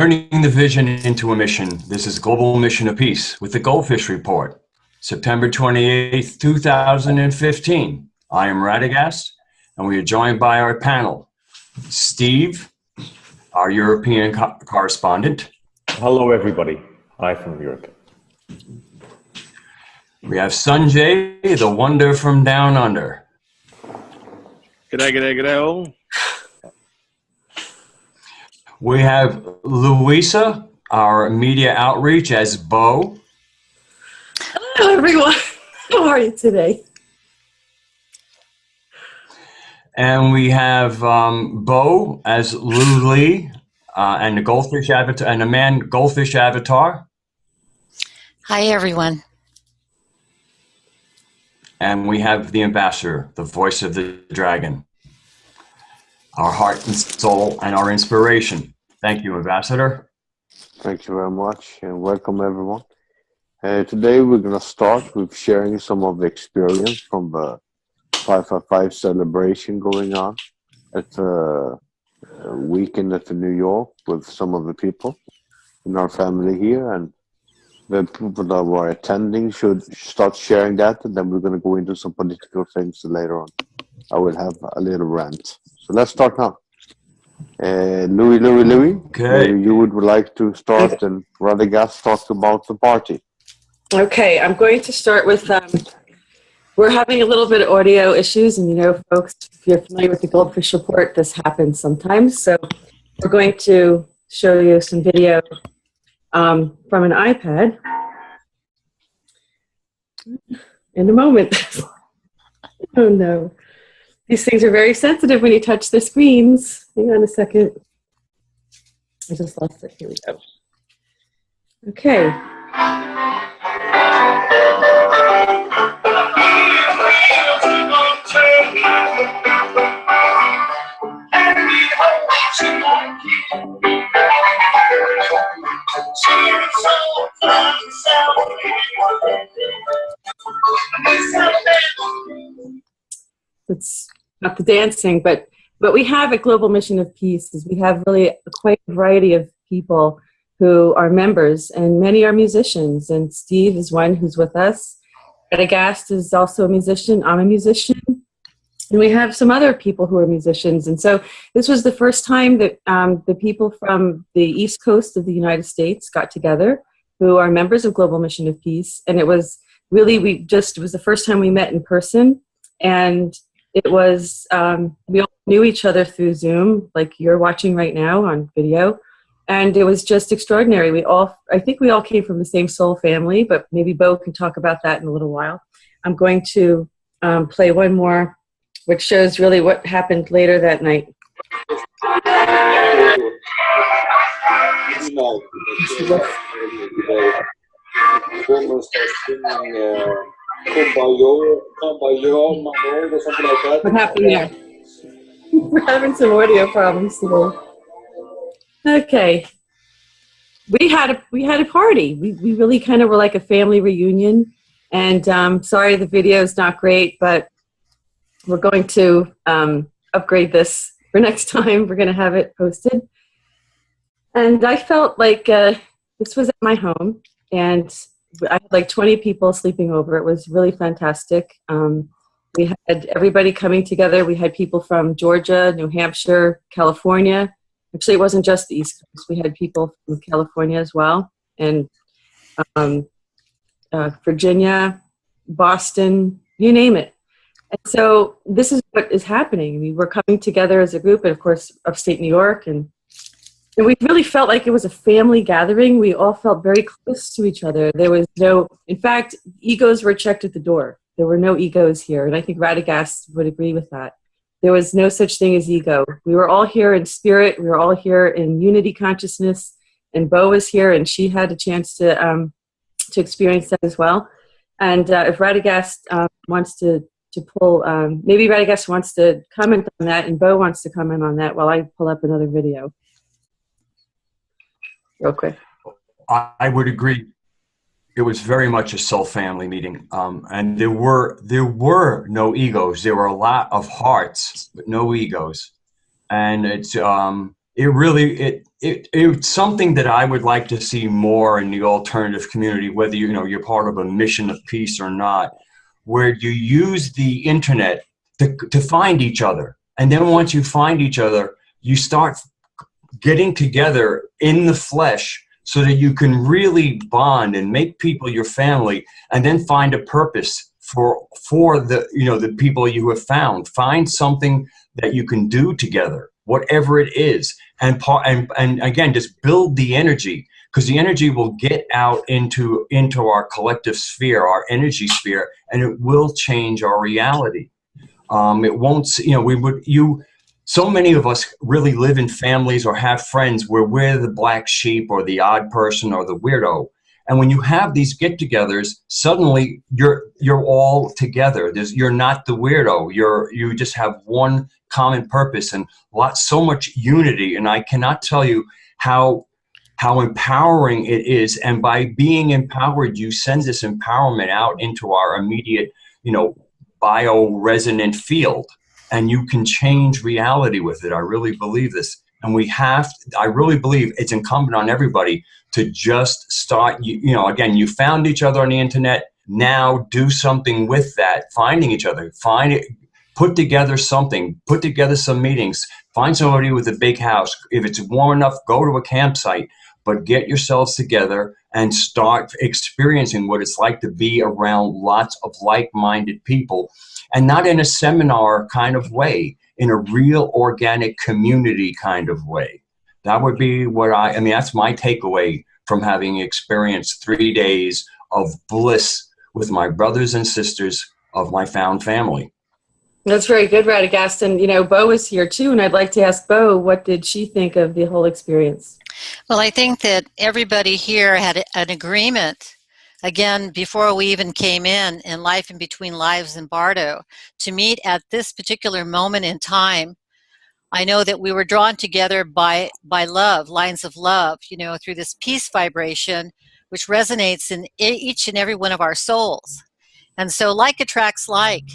Turning the vision into a mission. This is Global Mission of Peace with the GoldFish Report, September 28th, 2015. I am Radagast, and we are joined by our panel. Steve, our European correspondent. Hello, everybody. Hi from Europe. We have Sanjay, the wonder from down under. G'day, g'day, g'day all. We have Louisa, our media outreach, as Bo. Hello, everyone. How are you today? And we have Bo as Lou Lee, and the GoldFish avatar, and the man GoldFish avatar. Hi, everyone. And we have the ambassador, the voice of the dragon, our heart and soul and our inspiration. Thank you, Ambassador. Thank you very much, and welcome everyone. Today we're going to start with sharing some of the experience from the 555 celebration going on at the weekend at the New York with some of the people in our family here, and the people that were attending should start sharing that, and then we're going to go into some political things later on. I will have a little rant. So let's start now. Louis, okay. You would like to start, and Radagast talk about the party. Okay, I'm going to start with, we're having a little bit of audio issues, and you know, folks, if you're familiar with the GoldFish Report, this happens sometimes. So we're going to show you some video from an iPad in a moment. Oh no. These things are very sensitive when you touch the screens. Hang on a second. I just lost it. Here we go. Okay. It's not the dancing, but what we have at Global Mission of Peace is we have really quite a variety of people who are members, and many are musicians, and Steve is one who's with us. Radagast is also a musician. I'm a musician. And we have some other people who are musicians. And so this was the first time that the people from the East Coast of the United States got together, who are members of Global Mission of Peace. And it was really, it was the first time we met in person. And it was, we all knew each other through Zoom, like you're watching right now on video. And it was just extraordinary. I think we all came from the same soul family, but maybe Bo can talk about that in a little while. I'm going to play one more, which shows really what happened later that night. What happened there? We're having some audio problems today. Okay. We had a party. We really kind of were like a family reunion. And sorry the video is not great, but we're going to upgrade this for next time. We're going to have it posted. And I felt like this was at my home, and I had like 20 people sleeping over. It was really fantastic. We had everybody coming together. We had people from Georgia, New Hampshire, California. Actually, it wasn't just the East Coast. We had people from California as well, and Virginia, Boston, you name it. And so this is what is happening. We were coming together as a group, and of course, upstate New York, and we really felt like it was a family gathering. We all felt very close to each other. There was no, in fact, egos were checked at the door. There were no egos here, and I think Radagast would agree with that. There was no such thing as ego. We were all here in spirit. We were all here in unity consciousness, and Bo was here, and she had a chance to experience that as well. And if Radagast wants to pull, maybe Radagast wants to comment on that, and Bo wants to comment on that while I pull up another video. Real quick. I would agree. It was very much a soul family meeting, and there were no egos. There were a lot of hearts, but no egos. And it's it really it's something that I would like to see more in the alternative community, whether you're part of a mission of peace or not, where you use the internet to find each other. And then once you find each other, you start getting together in the flesh so that you can really bond and make people your family, and then find a purpose for the people you have found. Find something that you can do together, whatever it is, and again, just build the energy, because the energy will get out into our collective sphere, our energy sphere, and it will change our reality. It won't, so many of us really live in families or have friends where we're the black sheep or the odd person or the weirdo. And when you have these get-togethers, suddenly you're all together. You're not the weirdo. You just have one common purpose and so much unity. And I cannot tell you how empowering it is. And by being empowered, you send this empowerment out into our immediate, bio-resonant field, and you can change reality with it. I really believe this. And I really believe it's incumbent on everybody to just start, again, you found each other on the internet. Now do something with that, finding each other, put together something, put together some meetings, find somebody with a big house. If it's warm enough, go to a campsite, but get yourselves together and start experiencing what it's like to be around lots of like-minded people, and not in a seminar kind of way, in a real organic community kind of way. That would be that's my takeaway from having experienced 3 days of bliss with my brothers and sisters of my found family. That's very good, Radagast. And, Bo is here too, and I'd like to ask Bo, what did she think of the whole experience? Well, I think that everybody here had an agreement, again, before we even came in Life in Between Lives in Bardo, to meet at this particular moment in time. I know that we were drawn together by love, lines of love, through this peace vibration, which resonates in each and every one of our souls. And so like attracts like.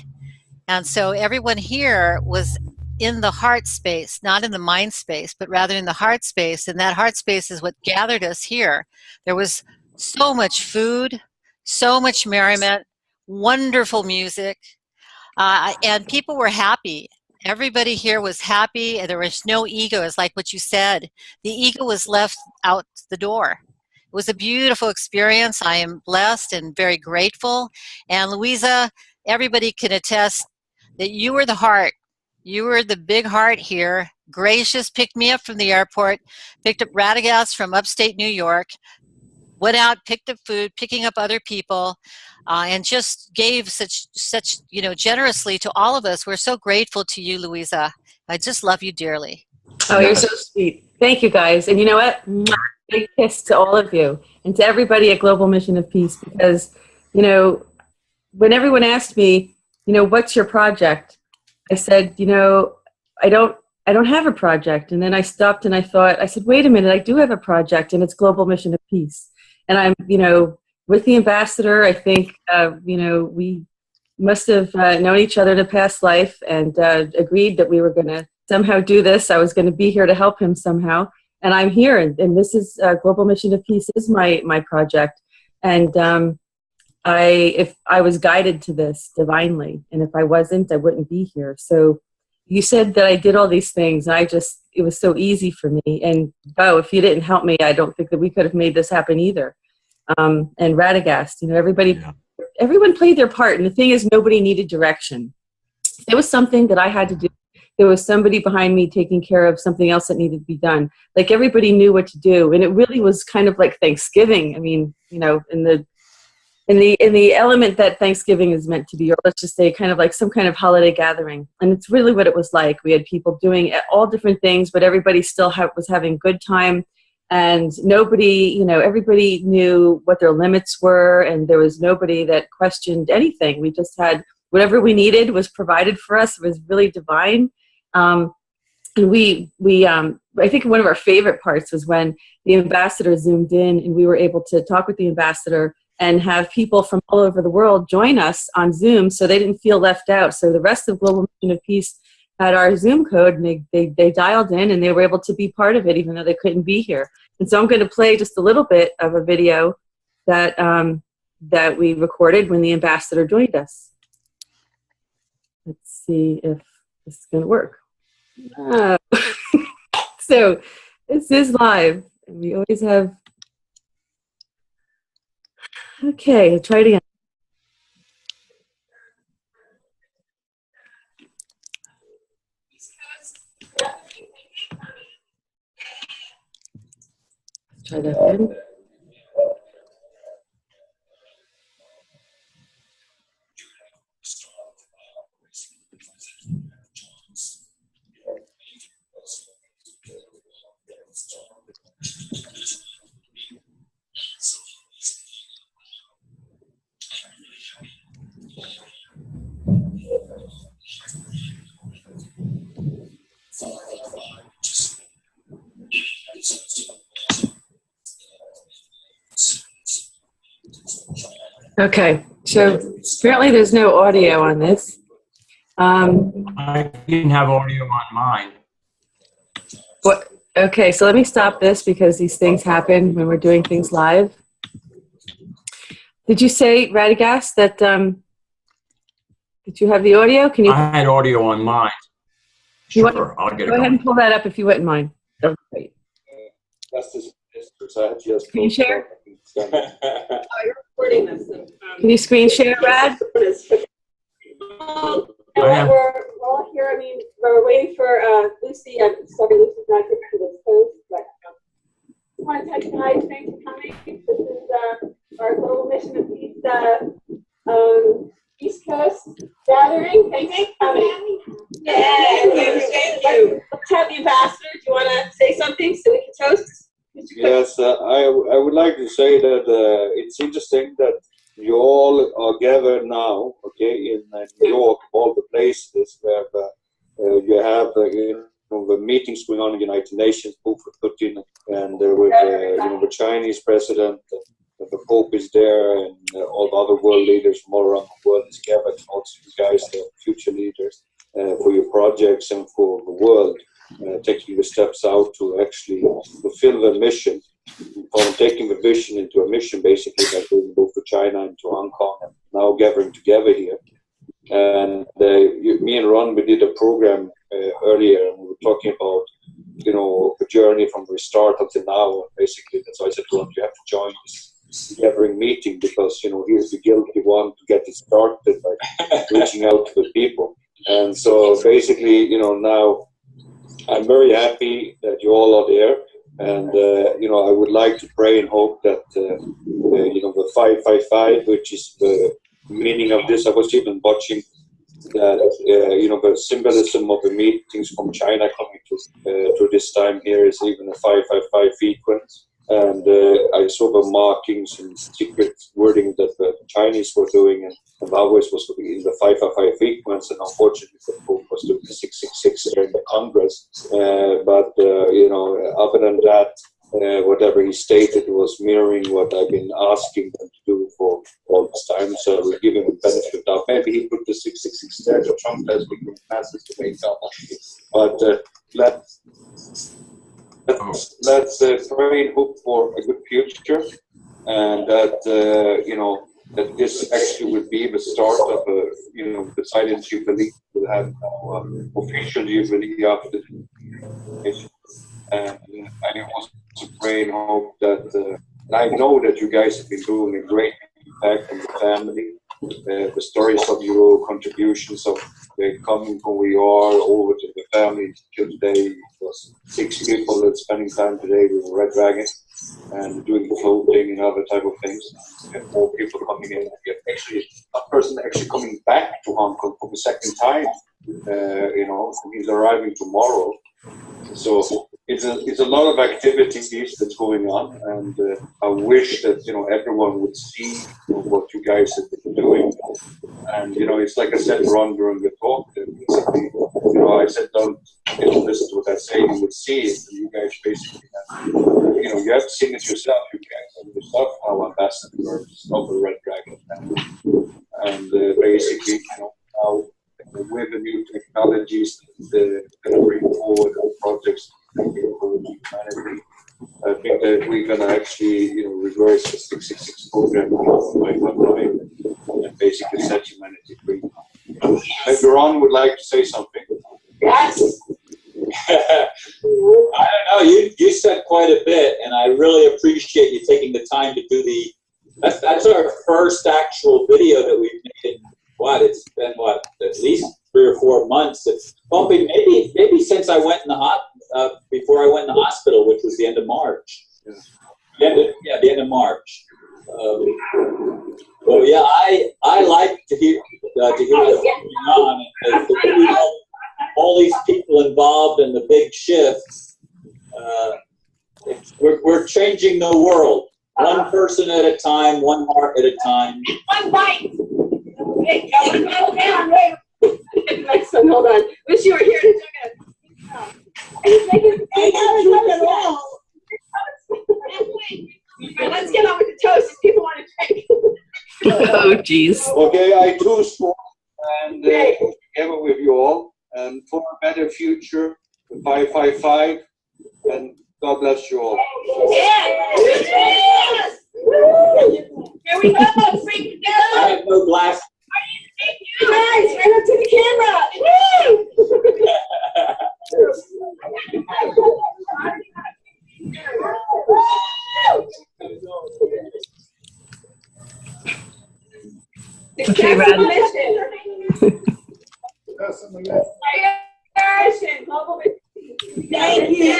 And so everyone here was in the heart space, not in the mind space, but rather in the heart space. And that heart space is what gathered us here. There was so much food, so much merriment, wonderful music, and people were happy. Everybody here was happy, and there was no ego. It's like what you said. The ego was left out the door. It was a beautiful experience. I am blessed and very grateful. And Louisa, everybody can attest that you were the heart. You were the big heart here. Gracious, picked me up from the airport, picked up Radagast from upstate New York, went out, picked up food, picking up other people, and just gave such generously to all of us. We're so grateful to you, Louisa. I just love you dearly. Oh, you're so sweet. Thank you, guys. And you know what? Big kiss to all of you and to everybody at Global Mission of Peace, because, when everyone asked me, what's your project? I said, I don't have a project. And then I stopped and I said, wait a minute, I do have a project, and it's Global Mission of Peace. And I'm, with the ambassador, I think, we must have known each other in a past life and agreed that we were going to somehow do this. I was going to be here to help him somehow. And I'm here, and this is Global Mission of Peace is my project. And if I was guided to this divinely, and if I wasn't, I wouldn't be here. So you said that I did all these things, and it was so easy for me. And Bo, if you didn't help me, I don't think that we could have made this happen either. And Radagast, everyone played their part. And the thing is, nobody needed direction. There was something that I had to do. There was somebody behind me taking care of something else that needed to be done. Like, everybody knew what to do. And it really was kind of like Thanksgiving. I mean, in the element that Thanksgiving is meant to be, or let's just say kind of like some kind of holiday gathering. And it's really what it was like. We had people doing all different things, but everybody still was having good time. And nobody, everybody knew what their limits were, and there was nobody that questioned anything. We just had whatever we needed was provided for us. It was really divine. And I think one of our favorite parts was when the ambassador zoomed in and we were able to talk with the ambassador and have people from all over the world join us on Zoom, so they didn't feel left out. So the rest of Global Mission of Peace had our Zoom code, and they dialed in, and they were able to be part of it, even though they couldn't be here. And so I'm going to play just a little bit of a video that that we recorded when the ambassador joined us. Let's see if this is going to work. So this is live, and we always have. Okay, try it again. Try that again. Okay, so apparently there's no audio on this. I didn't have audio on mine. What? Okay, so let me stop this because these things happen when we're doing things live. Did you say, Radagast, that did you have the audio? Can you? I had audio on mine. Sure, I'll get it Go ahead going. and pull that up if you wouldn't mind. That would be great. Can you share? Oh, you're recording this. Can you screen share, Rad? We're all here. I mean, we're waiting for Lucy. I'm sorry, Lucy's not here for this post, but I want to tell you guys, thanks for coming. This is our Global Mission of Peace East Coast gathering. Thanks for coming. Thank you. Let's have the ambassador. Do you want to say something so we can toast? Yes, I would like to say that it's interesting that you all are gathered now, okay, in New York, all the places where you have the meetings going on in the United Nations, both with Putin and with the Chinese president. The Pope is there, and all the other world leaders from all around the world is gathered. And also, you guys, the future leaders, for your projects and for the world. Taking the steps out to actually fulfill the mission, from taking the vision into a mission, basically, by going both to China and to Hong Kong, and now gathering together here. And me and Ron, we did a program earlier, and we were talking about, the journey from the start until now, basically. That's why I said to Ron, you have to join this gathering meeting, because, he's the guilty one to get it started by reaching out to the people. And so basically, now, I'm very happy that you all are there, and I would like to pray and hope that the 555, which is the meaning of this. I was even watching that the symbolism of the meetings from China coming to this time here is even a 555 sequence, and I saw the markings and secret wording that the Chinese were doing, and ours was in the 555 sequence, and unfortunately the Pope was doing the 666 there in the Congress. But other than that, whatever he stated was mirroring what I've been asking them to do for all this time. So we'll give him the benefit of doubt. Maybe he put the 666 there, so Trump has been passes to wake up. But let's pray and hope for a good future, and that that this actually would be the start of the silent jubilee. We'll have official jubilee after the and I also pray and hope that I know that you guys have been doing a great impact on the family. The stories of your contributions of coming from where you are over to the family till today. It was 6 people that spending time today with Red Dragon and doing floating and other type of things. We have more people coming in. We have actually a person actually coming back to Hong Kong for the second time. He's arriving tomorrow. So it's a lot of activities that's going on, and I wish that everyone would see what you guys have been doing. And it's like I said, Ron, during the talk, that basically, I said, don't listen to what I say, you would see it. And you guys basically have, you have seen it yourself. You guys and yourself how ambassadors of the Red Dragon family, and basically, now with the new technologies that bring forward projects for humanity. I think that we're going to actually, reverse the 666 program and basically set humanity free. Ron would like to say something. Yes. I don't know. You said quite a bit, and I really appreciate you taking the time to do the. That's our first actual video that we've made in it's been at least 3 or 4 months. It's maybe since I went in the before I went in the hospital, which was the end of March. The end of March. Well, yeah, I like to hear what's going on. And all these people involved in the big shifts. We're changing the world. One person at a time, one heart at a time. One bite. Next one, hold on. Wish you were here to check it. Let's get on with the toast. People want to drink. Oh, jeez. Okay, I toast for and together with you all, and for a better future, 555, and God bless you all. Yes! Here we go, freak go! I have no glass. Guys, right up to the camera! Okay, Brad. Thank you.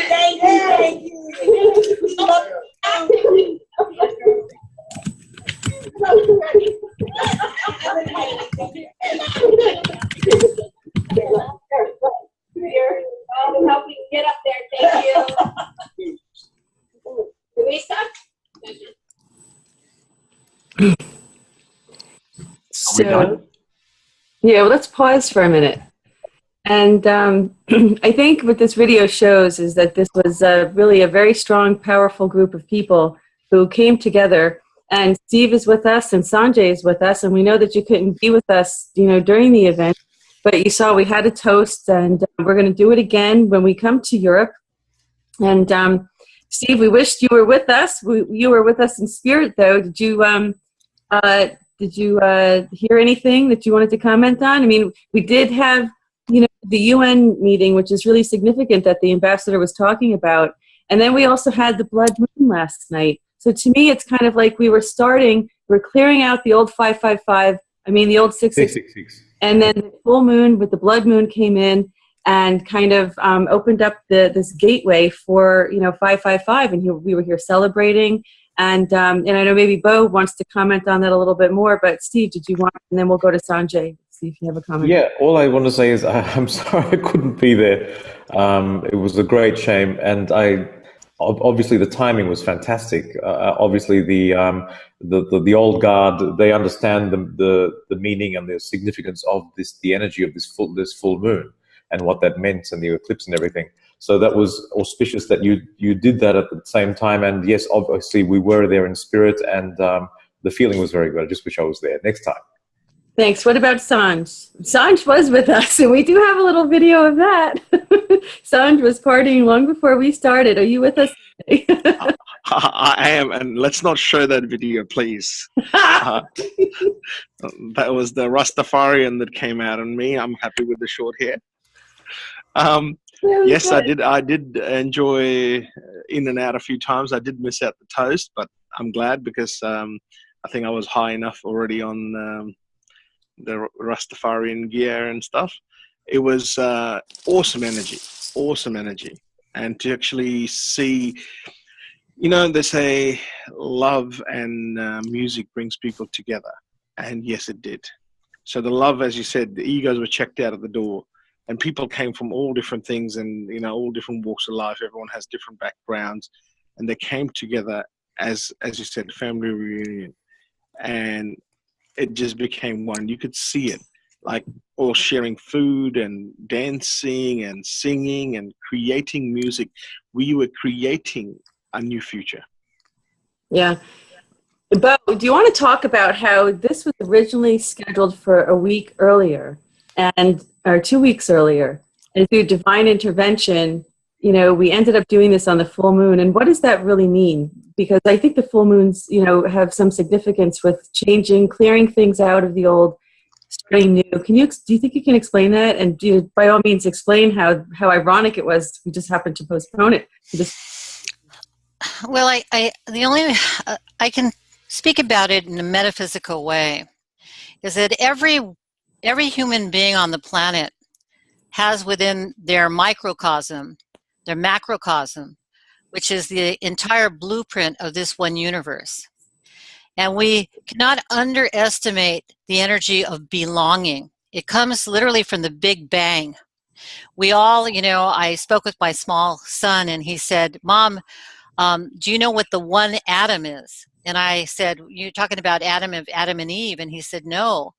Help me get up there. Thank you. Louisa? So, yeah, well, let's pause for a minute. And I think what this video shows is that this was really a very strong, powerful group of people who came together. And Steve is with us, and Sanjay is with us, and we know that you couldn't be with us, during the event. But you saw we had a toast, and we're going to do it again when we come to Europe. And Steve, we wished you were with us. You were with us in spirit, though. Did you hear anything that you wanted to comment on? I mean, we did have, the UN meeting, which is really significant that the ambassador was talking about. And then we also had the blood moon last night. So to me, it's kind of like we're clearing out the old 555, the old 666. And then the full moon with the blood moon came in and kind of opened up this gateway for, 555. And we were here celebrating. And I know maybe Bo wants to comment on that a little bit more, but Steve, did you want, and then we'll go to Sanjay, see if you have a comment. Yeah, all I want to say is I'm sorry I couldn't be there. It was a great shame, and obviously the timing was fantastic. Obviously the old guard, they understand the meaning and the significance of the energy of this full moon and what that meant, and the eclipse and everything. So that was auspicious that you did that at the same time. And yes, obviously we were there in spirit, and the feeling was very good. I just wish I was there next time. Thanks. What about Sanj? Sanj was with us, and we do have a little video of that. Sanj was partying long before we started. Are you with us today? I am, and let's not show that video, please. That was the Rastafarian that came out on me. I'm happy with the short hair. Yes, good. I did enjoy in and out a few times. I did miss out the toast, but I'm glad because I think I was high enough already on the Rastafarian gear and stuff. It was awesome energy. And to actually see, they say love and music brings people together. And yes, it did. So the love, as you said, the egos were checked out at the door. And people came from all different things and, all different walks of life. Everyone has different backgrounds. And they came together as you said, family reunion. And it just became one. You could see it, like all sharing food and dancing and singing and creating music. We were creating a new future. Yeah. Bo, do you want to talk about how this was originally scheduled for a week earlier? And or 2 weeks earlier. And through divine intervention, you know, we ended up doing this on the full moon. And what does that really mean? Because I think the full moons, you know, have some significance with changing, clearing things out of the old, starting new. Do you think you can explain that? And by all means, explain how ironic it was. We just happened to postpone it. Well, I can speak about it in a metaphysical way. Is that every human being on the planet has within their microcosm, their macrocosm, which is the entire blueprint of this one universe. And we cannot underestimate the energy of belonging. It comes literally from the Big Bang. We all, you know, I spoke with my small son and he said, Mom, do you know what the one atom is? And I said, you're talking about Adam and Eve. And he said, no,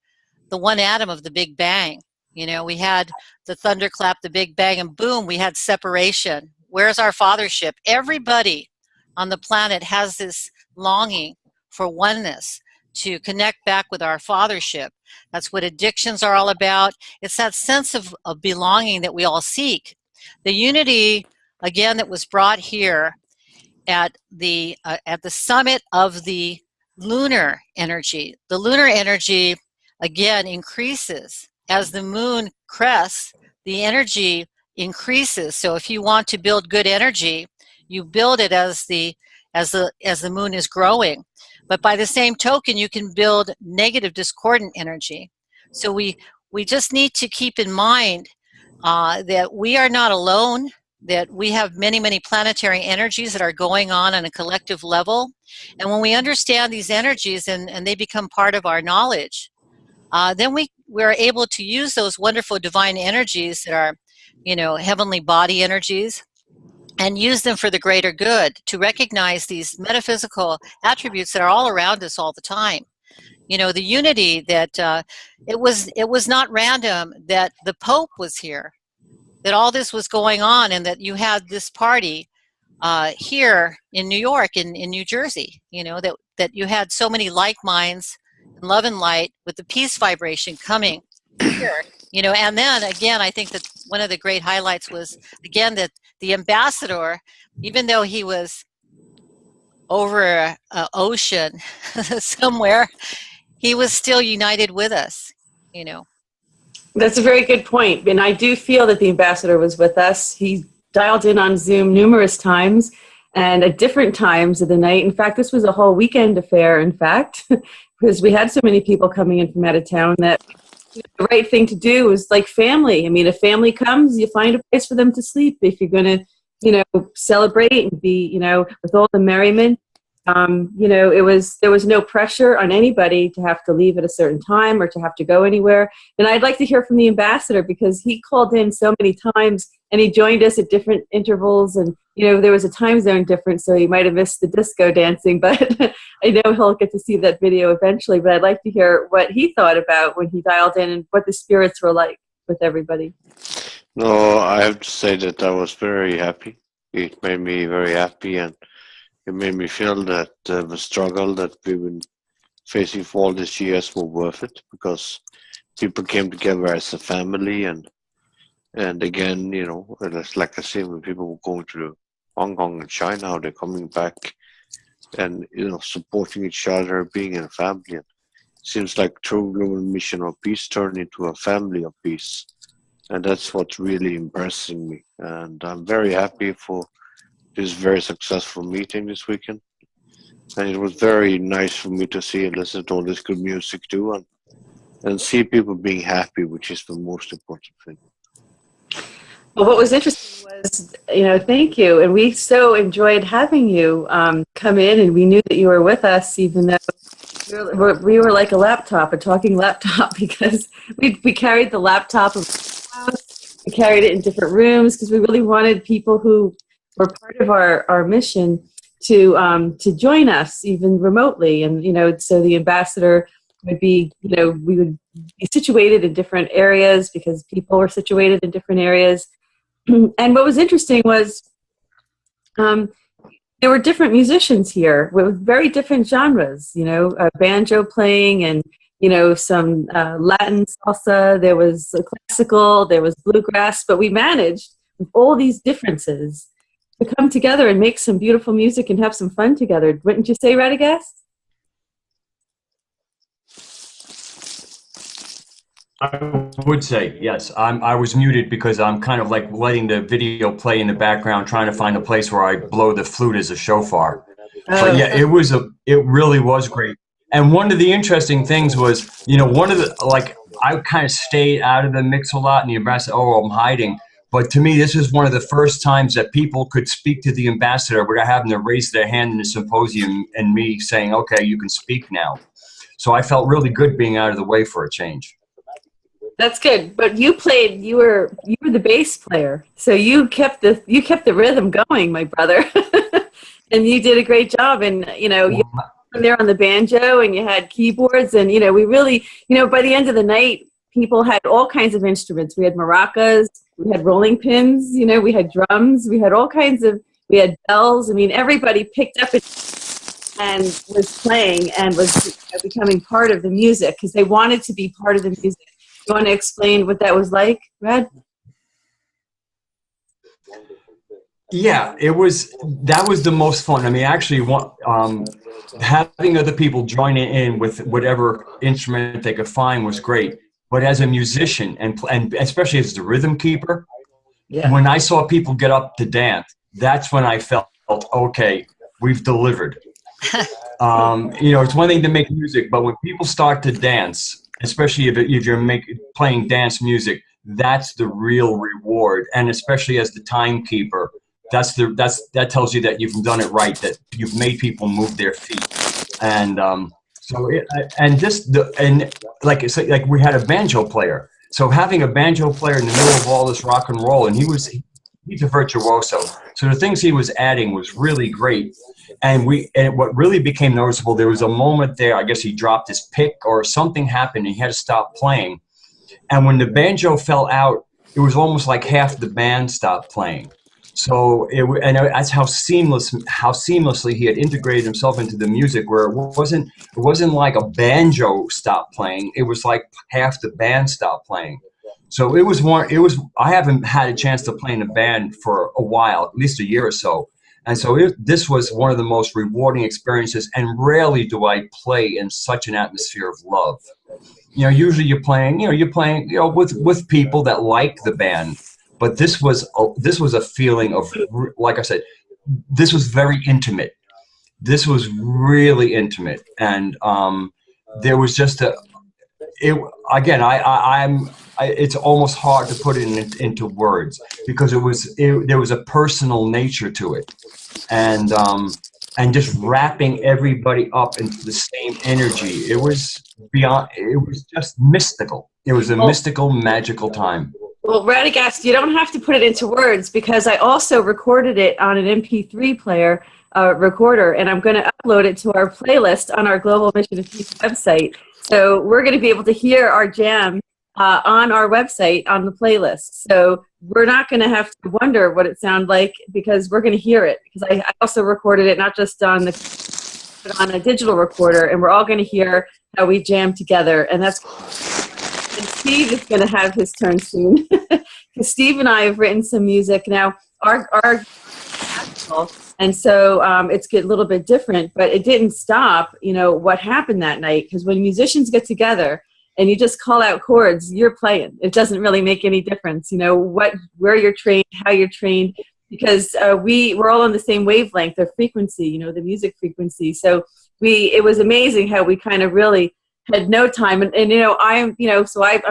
the one atom of the Big Bang. You know, we had the thunderclap, the Big Bang, and boom, we had separation. Where's our fathership? Everybody on the planet has this longing for oneness, to connect back with our fathership. That's what addictions are all about. It's that sense of belonging that we all seek. The unity, again, that was brought here at the summit of the lunar energy. The lunar energy, again, increases. As the moon crests, the energy increases. So if you want to build good energy, you build it as the moon is growing. But by the same token, you can build negative discordant energy. So we just need to keep in mind that we are not alone, that we have many, many planetary energies that are going on a collective level. And when we understand these energies and they become part of our knowledge, then we're able to use those wonderful divine energies that are, you know, heavenly body energies, and use them for the greater good, to recognize these metaphysical attributes that are all around us all the time. You know, the unity that it was not random that the Pope was here, that all this was going on, and that you had this party here in New York, in New Jersey, you know, that you had so many like minds and love and light with the peace vibration coming here. You know, and then again, I think that one of the great highlights was, again, that the ambassador, even though he was over an ocean somewhere, he was still united with us, you know. That's a very good point. And I do feel that the ambassador was with us. He dialed in on Zoom numerous times and at different times of the night. In fact, this was a whole weekend affair, in fact, because we had so many people coming in from out of town that the right thing to do was like family. I mean, if family comes, you find a place for them to sleep. If you're going to, you know, celebrate and be, you know, with all the merriment, you know, there was no pressure on anybody to have to leave at a certain time or to have to go anywhere. And I'd like to hear from the ambassador, because he called in so many times and he joined us at different intervals. And, you know, there was a time zone difference, so he might have missed the disco dancing, but I know he'll get to see that video eventually. But I'd like to hear what he thought about when he dialed in and what the spirits were like with everybody. No, I have to say that I was very happy. It made me very happy, and it made me feel that the struggle that we've been facing for all these years were worth it, because people came together as a family, and again, you know, like I say, when people were going to Hong Kong and China, how they're coming back and, you know, supporting each other, being in a family. And it seems like True Global Mission of Peace turned into a family of peace, and that's what's really impressing me. And I'm very happy for this very successful meeting this weekend, and it was very nice for me to see and listen to all this good music too, and see people being happy, which is the most important thing. Well, what was interesting was, you know, thank you, and we so enjoyed having you come in, and we knew that you were with us, even though we were like a talking laptop, because we carried the laptop of the house, we carried it in different rooms, because we really wanted people who were part of our mission to join us even remotely. And, you know, so the ambassador would be, you know, we would be situated in different areas because people were situated in different areas. And what was interesting was there were different musicians here with very different genres, you know, banjo playing and some Latin salsa, there was classical, there was bluegrass, but we managed with all these differences to come together and make some beautiful music and have some fun together. Wouldn't you say, Radagast? I would say yes. I was muted because I'm kind of like letting the video play in the background, trying to find a place where I blow the flute as a shofar. But yeah, it really was great. And one of the interesting things was, I kind of stayed out of the mix a lot, and the ambassador, oh, I'm hiding. But to me, this is one of the first times that people could speak to the ambassador without having to raise their hand in the symposium and me saying, okay, you can speak now. So I felt really good being out of the way for a change. That's good. But you were the bass player. So you kept the rhythm going, my brother. And you did a great job. And, you were there on the banjo and you had keyboards. And, we really, by the end of the night, people had all kinds of instruments. We had maracas, we had rolling pins, we had drums, we had we had bells. I mean, everybody picked up and was playing and was becoming part of the music because they wanted to be part of the music. You want to explain what that was like, Rad? Yeah, that was the most fun. I mean, actually, having other people join in with whatever instrument they could find was great. But as a musician, and especially as the rhythm keeper, when I saw people get up to dance, that's when I felt, okay, we've delivered. It's one thing to make music, but when people start to dance, especially if you're playing dance music, that's the real reward. And especially as the timekeeper, that tells you that you've done it right, that you've made people move their feet. And like we had a banjo player. So having a banjo player in the middle of all this rock and roll, and he's a virtuoso. So the things he was adding was really great. And what really became noticeable, there was a moment there, I guess he dropped his pick or something happened and he had to stop playing. And when the banjo fell out, it was almost like half the band stopped playing. So that's how seamlessly he had integrated himself into the music, where it wasn't like a banjo stopped playing. It was like half the band stopped playing. So I haven't had a chance to play in a band for a while, at least a year or so. And so this was one of the most rewarding experiences, and rarely do I play in such an atmosphere of love. Usually you're playing with people that like the band, but this was a feeling of, like I said, this was very intimate. This was really intimate, and there was just it's almost hard to put it into words because there was a personal nature to it, and just wrapping everybody up into the same energy. It was just mystical. It was a mystical, magical time. Well, Radagast, you don't have to put it into words because I also recorded it on an MP3 player recorder, and I'm going to upload it to our playlist on our Global Mission of Peace website. So we're going to be able to hear our jam on our website on the playlist. So we're not going to have to wonder what it sounded like because we're going to hear it. Because I also recorded it not just on a digital recorder, and we're all going to hear how we jam together. And Steve is going to have his turn soon because Steve and I have written some music now. And so it's a little bit different, but it didn't stop, what happened that night. Because when musicians get together and you just call out chords, you're playing. It doesn't really make any difference, where you're trained, how you're trained, because we're all on the same wavelength or frequency, the music frequency. So it was amazing how we kind of really had no time. And I'm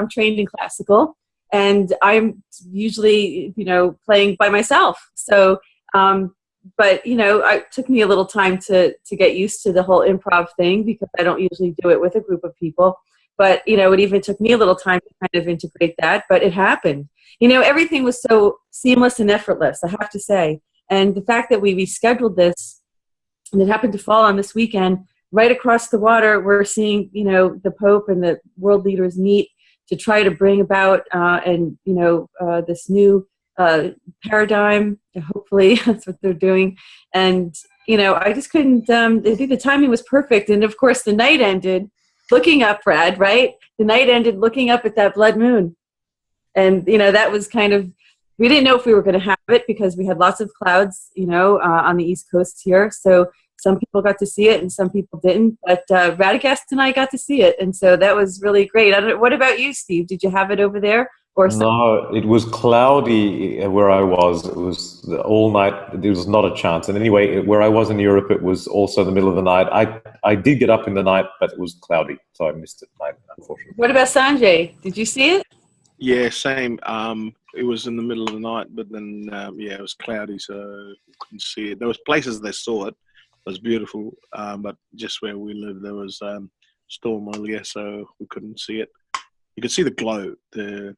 trained in classical, and I'm usually, playing by myself. So, but it took me a little time to get used to the whole improv thing because I don't usually do it with a group of people. But, it even took me a little time to kind of integrate that, but it happened. Everything was so seamless and effortless, I have to say. And the fact that we rescheduled this, and it happened to fall on this weekend, right across the water, we're seeing, the Pope and the world leaders meet to try to bring about, this new paradigm. Hopefully that's what they're doing. And, I just couldn't, I think the timing was perfect. And of course the night ended looking up, Brad, right? The night ended looking up at that blood moon. And, that was kind of, we didn't know if we were going to have it because we had lots of clouds, on the East Coast here. So some people got to see it and some people didn't. But Radagast and I got to see it. And so that was really great. I don't know, what about you, Steve? Did you have it over there? No, it was cloudy where I was. It was all night. There was not a chance. And anyway, where I was in Europe, it was also in the middle of the night. I did get up in the night, but it was cloudy, so I missed it, unfortunately. What about Sanjay? Did you see it? Yeah, same. It was in the middle of the night, but then it was cloudy, so couldn't see it. There was places they saw it. It was beautiful, but just where we live, there was storm earlier, so we couldn't see it. You could see the glow, the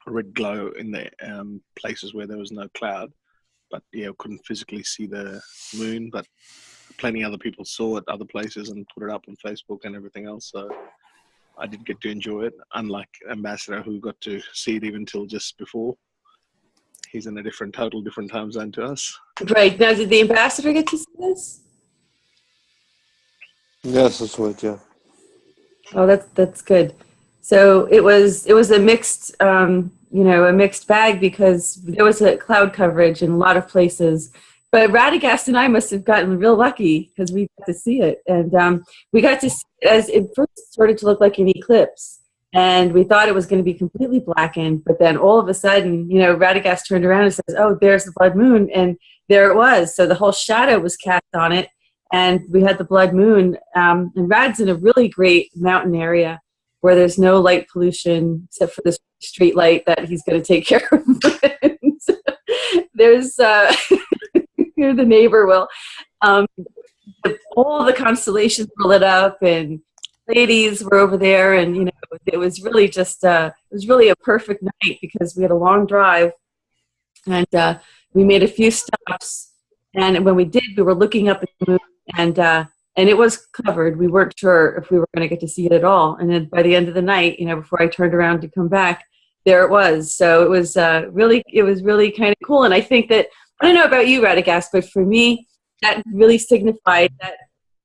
red glow in the places where there was no cloud, but couldn't physically see the moon. But plenty other people saw it other places and put it up on Facebook and everything else. So I did get to enjoy it, unlike Ambassador, who got to see it even till just before. He's in a total different time zone to us. Right. Now, did the Ambassador get to see this? Yes, that's right. Yeah. Oh, that's good. So it was a mixed, a mixed bag because there was a cloud coverage in a lot of places. But Radagast and I must have gotten real lucky because we got to see it. And we got to see it as it first started to look like an eclipse. And we thought it was going to be completely blackened. But then all of a sudden, Radagast turned around and says, oh, there's the blood moon. And there it was. So the whole shadow was cast on it. And we had the blood moon. And Rad's in a really great mountain area where there's no light pollution except for this street light that he's going to take care of. There's the neighbor will. All the constellations were lit up and ladies were over there, and it was really just it was really a perfect night because we had a long drive and we made a few stops, and when we did, we were looking up at the moon, and it was covered. We weren't sure if we were going to get to see it at all. And then by the end of the night, before I turned around to come back, there it was. So it was really kind of cool. And I think that, I don't know about you, Radagast, but for me, that really signified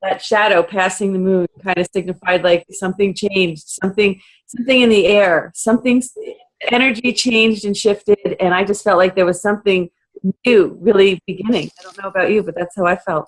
that shadow passing the moon kind of signified like something changed, something in the air, energy changed and shifted. And I just felt like there was something new really beginning. I don't know about you, but that's how I felt.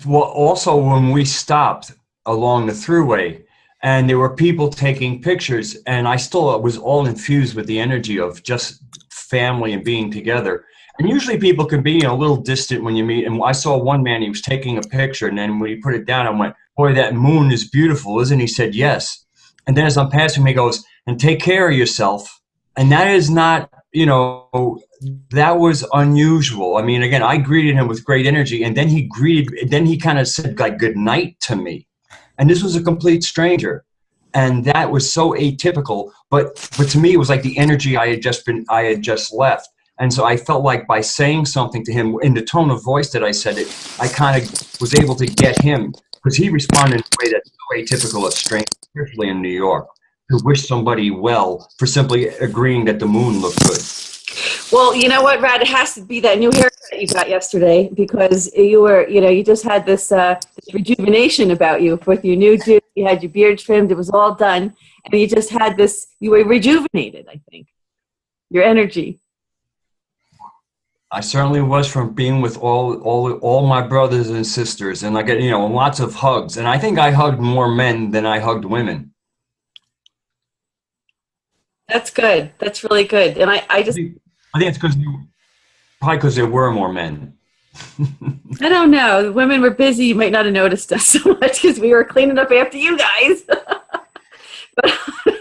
Well, also when we stopped along the thruway and there were people taking pictures, and I still was all infused with the energy of just family and being together. And usually people can be a little distant when you meet. And I saw one man, he was taking a picture, and then when he put it down, I went, boy, that moon is beautiful, isn't it? He said, yes. And then as I'm passing him, he goes, and take care of yourself. And that is not, that was unusual. I mean, again, I greeted him with great energy, and then he kind of said like good night to me. And this was a complete stranger. And that was so atypical, but to me, it was like the energy I had just left. And so I felt like by saying something to him in the tone of voice that I said it, I kind of was able to get him, because he responded in a way that's so atypical of strangers, especially in New York, to wish somebody well for simply agreeing that the moon looked good. Well, you know what, Rad? It has to be that new haircut you got yesterday, because you just had this rejuvenation about you with your new do. You had your beard trimmed. It was all done. And you just had this, you were rejuvenated, I think. Your energy. I certainly was, from being with all my brothers and sisters, and lots of hugs. And I think I hugged more men than I hugged women. That's good. That's really good. And I think it's probably because there were more men. I don't know. The women were busy. You might not have noticed us so much because we were cleaning up after you guys. But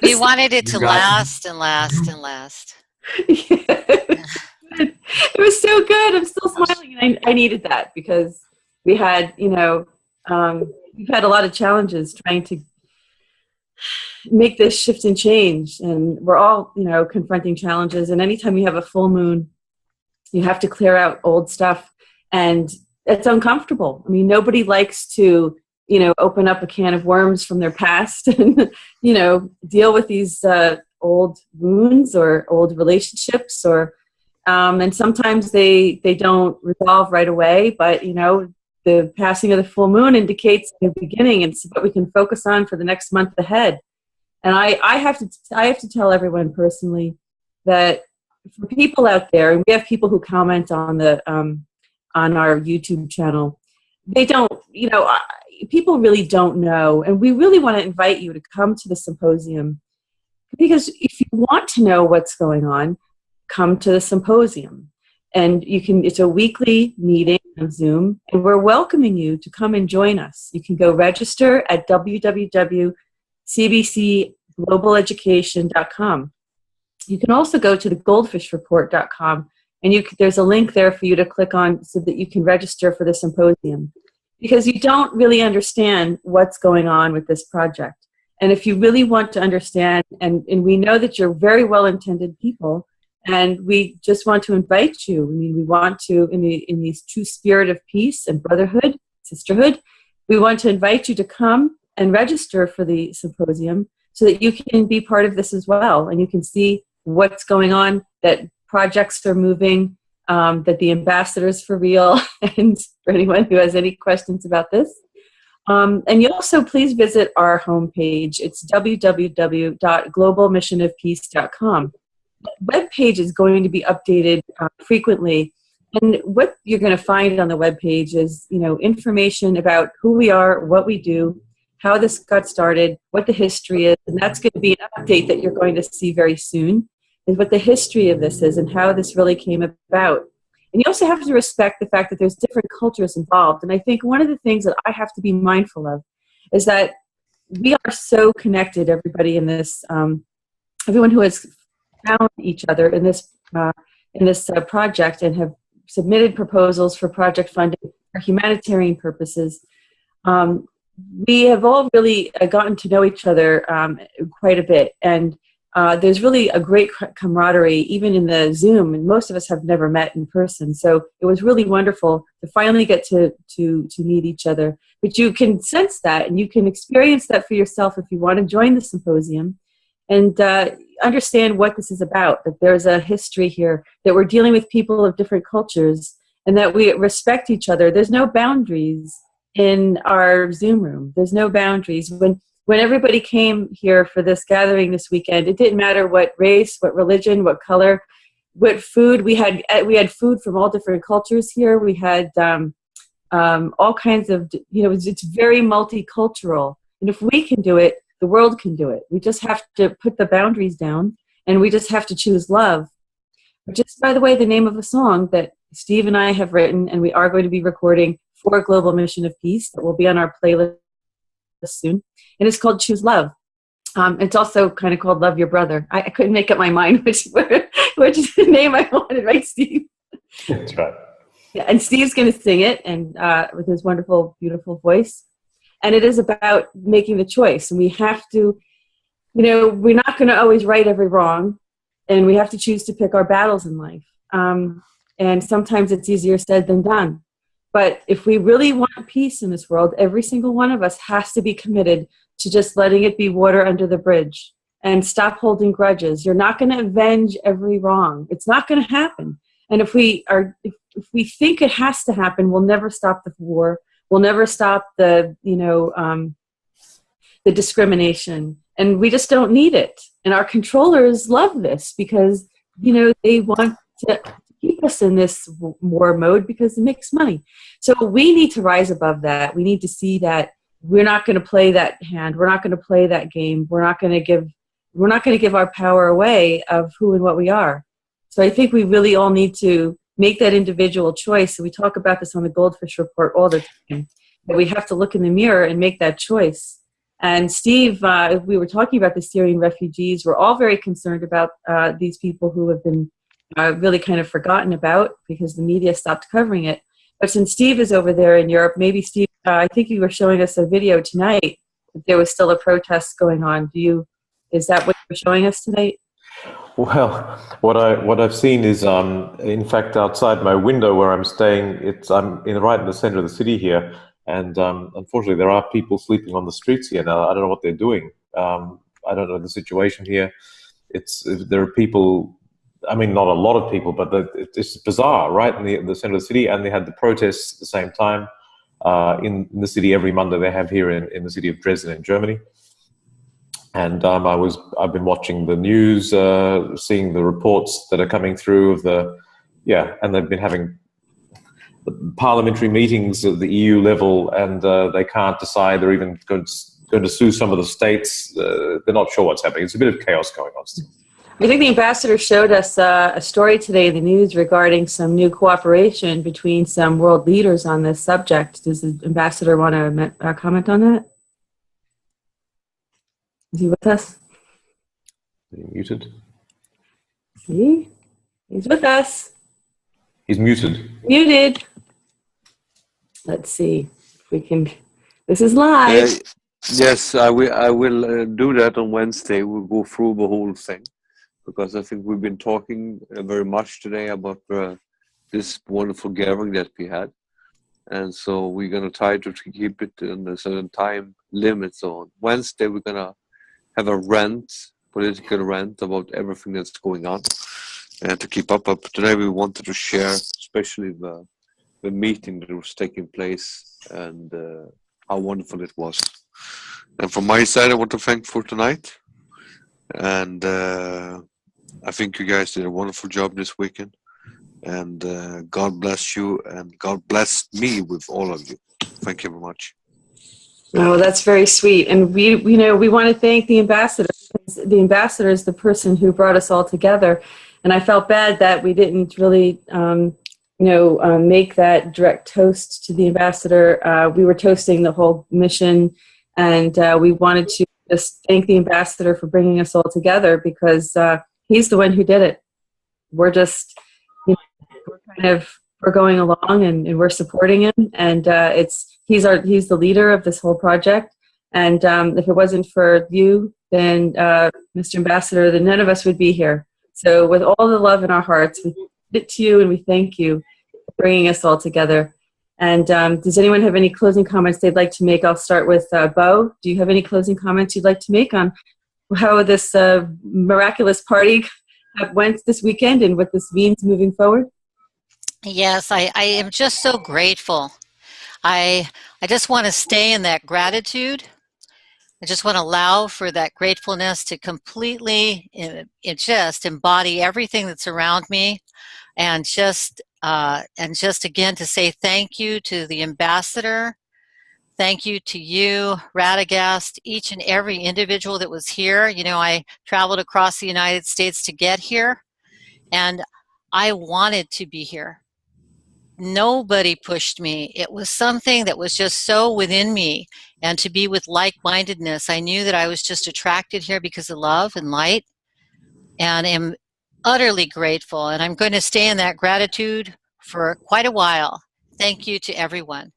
we wanted it to last and last and last. Yeah. It was so good. I'm still smiling, and I needed that because we had, we've had a lot of challenges trying to make this shift and change, and we're all, confronting challenges. And anytime you have a full moon, you have to clear out old stuff, and it's uncomfortable. I mean, nobody likes to, open up a can of worms from their past and, deal with these old wounds or old relationships, or and sometimes they don't resolve right away, but the passing of the full moon indicates the beginning, and it's what we can focus on for the next month ahead. And I have to tell everyone personally that for people out there, and we have people who comment on the on our YouTube channel, they don't, people really don't know, and we really want to invite you to come to the symposium, because if you want to know what's going on, come to the symposium. And it's a weekly meeting on Zoom, and we're welcoming you to come and join us. You can go register at www.cbcglobaleducation.com. You can also go to the GoldFishReport.com, and there's a link there for you to click on so that you can register for the symposium, because you don't really understand what's going on with this project. And if you really want to understand, and we know that you're very well-intended people, and we just want to invite you. I mean, we want to, in the true spirit of peace and brotherhood, sisterhood, we want to invite you to come and register for the symposium so that you can be part of this as well, and you can see what's going on, that projects are moving, that the ambassador is for real, and for anyone who has any questions about this. And you also please visit our homepage. It's www.globalmissionofpeace.com. Web page is going to be updated frequently, and what you're going to find on the web page is information about who we are, what we do, how this got started, what the history is, and that's going to be an update that you're going to see very soon, is what the history of this is and how this really came about. And you also have to respect the fact that there's different cultures involved, and I think one of the things that I have to be mindful of is that we are so connected, everybody in this, everyone who has found each other in this project and have submitted proposals for project funding for humanitarian purposes. We have all really gotten to know each other quite a bit, and there's really a great camaraderie even in the Zoom, and most of us have never met in person, so it was really wonderful to finally get to meet each other. But you can sense that, and you can experience that for yourself if you want to join the symposium and understand what this is about, that there's a history here, that we're dealing with people of different cultures, and that we respect each other. There's no boundaries in our Zoom room. There's no boundaries. When everybody came here for this gathering this weekend, it didn't matter what race, what religion, what color, what food. We had food from all different cultures here. We had all kinds of, it's very multicultural. And if we can do it, the world can do it. We just have to put the boundaries down, and we just have to choose love. Which is, by the way, the name of a song that Steve and I have written, and we are going to be recording for Global Mission of Peace that will be on our playlist soon. And it's called Choose Love. It's also kind of called Love Your Brother. I couldn't make up my mind which is the name I wanted, right, Steve? That's right. Yeah, and Steve's going to sing it, and with his wonderful, beautiful voice. And it is about making the choice. And we have to, we're not going to always right every wrong. And we have to choose to pick our battles in life. And sometimes it's easier said than done. But if we really want peace in this world, every single one of us has to be committed to just letting it be water under the bridge and stop holding grudges. You're not going to avenge every wrong. It's not going to happen. And if we think it has to happen, we'll never stop the war. We'll never stop the discrimination, and we just don't need it. And our controllers love this because, they want to keep us in this war mode because it makes money. So we need to rise above that. We need to see that we're not going to play that hand. We're not going to play that game. We're not going to give our power away of who and what we are. So I think we really all need to make that individual choice. And we talk about this on the GoldFish Report all the time, that we have to look in the mirror and make that choice. And Steve, we were talking about the Syrian refugees. We're all very concerned about these people who have been really kind of forgotten about because the media stopped covering it. But since Steve is over there in Europe, maybe Steve, I think you were showing us a video tonight. There was still a protest going on. Is that what you're showing us tonight? Well, what I've seen is, in fact, outside my window where I'm staying, I'm right in the center of the city here, and unfortunately, there are people sleeping on the streets here now. I don't know what they're doing. I don't know the situation here. There are people. I mean, not a lot of people, but it's bizarre, right in the center of the city, and they had the protests at the same time. in the city every Monday they have here in the city of Dresden in Germany. And I've been watching the news, seeing the reports that are coming through of and they've been having parliamentary meetings at the EU level, and they can't decide. They're even going to sue some of the states. They're not sure what's happening. It's a bit of chaos going on still. I think the ambassador showed us a story today in the news regarding some new cooperation between some world leaders on this subject. Does the ambassador want to comment on that? Is he with us? Is he muted? See? He's with us. He's muted. Muted. Let's see if we can. This is live. Yes, I will do that on Wednesday. We'll go through the whole thing, because I think we've been talking very much today about this wonderful gathering that we had. And so we're going to try to keep it in a certain time limit. So on Wednesday, we're going to have a political rant about everything that's going on and to keep up. But today we wanted to share especially the meeting that was taking place and how wonderful it was. And from my side, I want to thank for tonight. And I think you guys did a wonderful job this weekend. And God bless you, and God bless me with all of you. Thank you very much. Oh, that's very sweet. And we want to thank the ambassador. The ambassador is the person who brought us all together. And I felt bad that we didn't really, make that direct toast to the ambassador. We were toasting the whole mission, and we wanted to just thank the ambassador for bringing us all together, because he's the one who did it. We're just, we're going along and we're supporting him, and he's the leader of this whole project. And if it wasn't for you, then Mr. Ambassador, then none of us would be here. So with all the love in our hearts, we give it to you, and we thank you for bringing us all together. And does anyone have any closing comments they'd like to make? I'll start with Bo. Do you have any closing comments you'd like to make on how this miraculous party went this weekend and what this means moving forward? Yes, I am just so grateful. I just want to stay in that gratitude. I just want to allow for that gratefulness to completely just embody everything that's around me, and just again to say thank you to the ambassador. Thank you to you, Radagast, each and every individual that was here. I traveled across the United States to get here, and I wanted to be here. Nobody pushed me. It was something that was just so within me, and to be with like-mindedness. I knew that I was just attracted here because of love and light, and am utterly grateful, and I'm going to stay in that gratitude for quite a while. Thank you to everyone.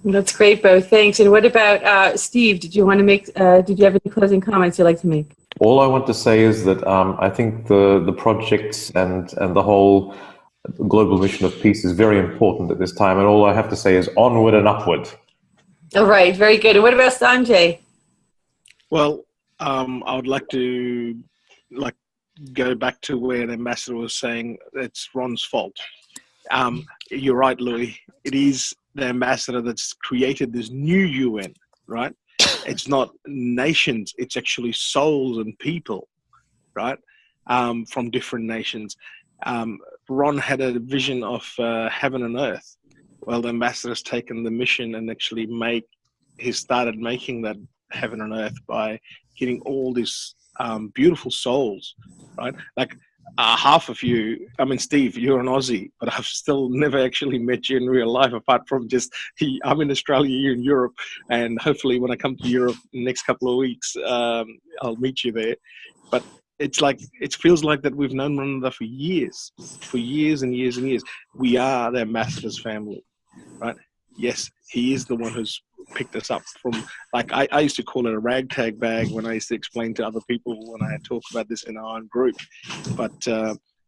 That's great, Bo. Thanks. And what about Steve? Did you have any closing comments you'd like to make? All I want to say is that I think the projects and the whole global mission of peace is very important at this time, and all I have to say is onward and upward. All right, very good. And what about Sanjay? Well, I would like to go back to where the ambassador was saying it's Ron's fault. You're right, Louis. It is the ambassador that's created this new UN, right? It's not nations, it's actually souls and people, right? From different nations. Ron had a vision of heaven and earth. Well, the ambassador's taken the mission and actually he started making that heaven and earth by getting all these beautiful souls, right? Like half of you, Steve, you're an Aussie, but I've still never actually met you in real life, apart from just, I'm in Australia, you're in Europe, and hopefully when I come to Europe in the next couple of weeks, I'll meet you there. But it feels like that we've known one another for years and years and years. We are the ambassador's family, right? Yes, he is the one who's picked us up from, I used to call it a ragtag bag when I used to explain to other people when I talk about this in our own group. But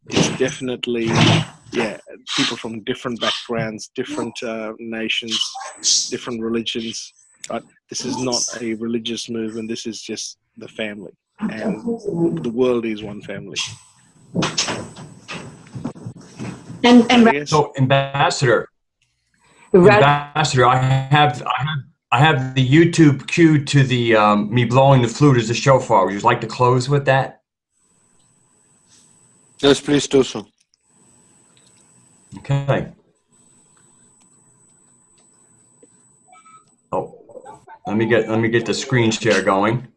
it's definitely, people from different backgrounds, different nations, different religions, right? This is not a religious movement. This is just the family. And the world is one family. And so, Ambassador. Ambassador, I have the YouTube cue to the me blowing the flute as the shofar. Would you like to close with that? Yes, please do so. Okay. Oh, let me get the screen share going.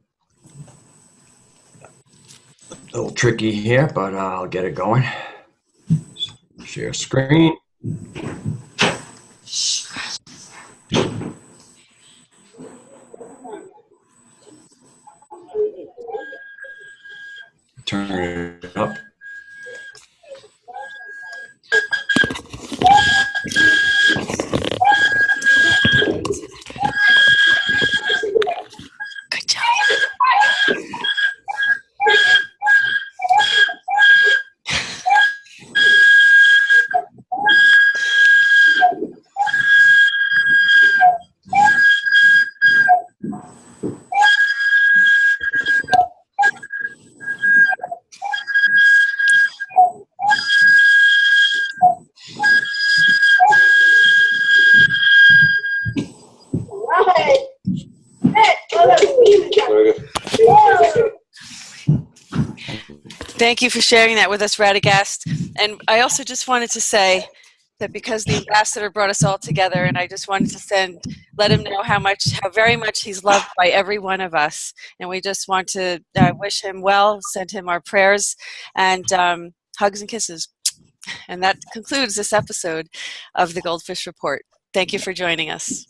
A little tricky here, but I'll get it going. Share screen. Turn it up. Good job. Thank you for sharing that with us, Radagast. And I also just wanted to say that because the ambassador brought us all together, and I just wanted to let him know how very much he's loved by every one of us. And we just want to wish him well, send him our prayers, and hugs and kisses. And that concludes this episode of the GoldFish Report. Thank you for joining us.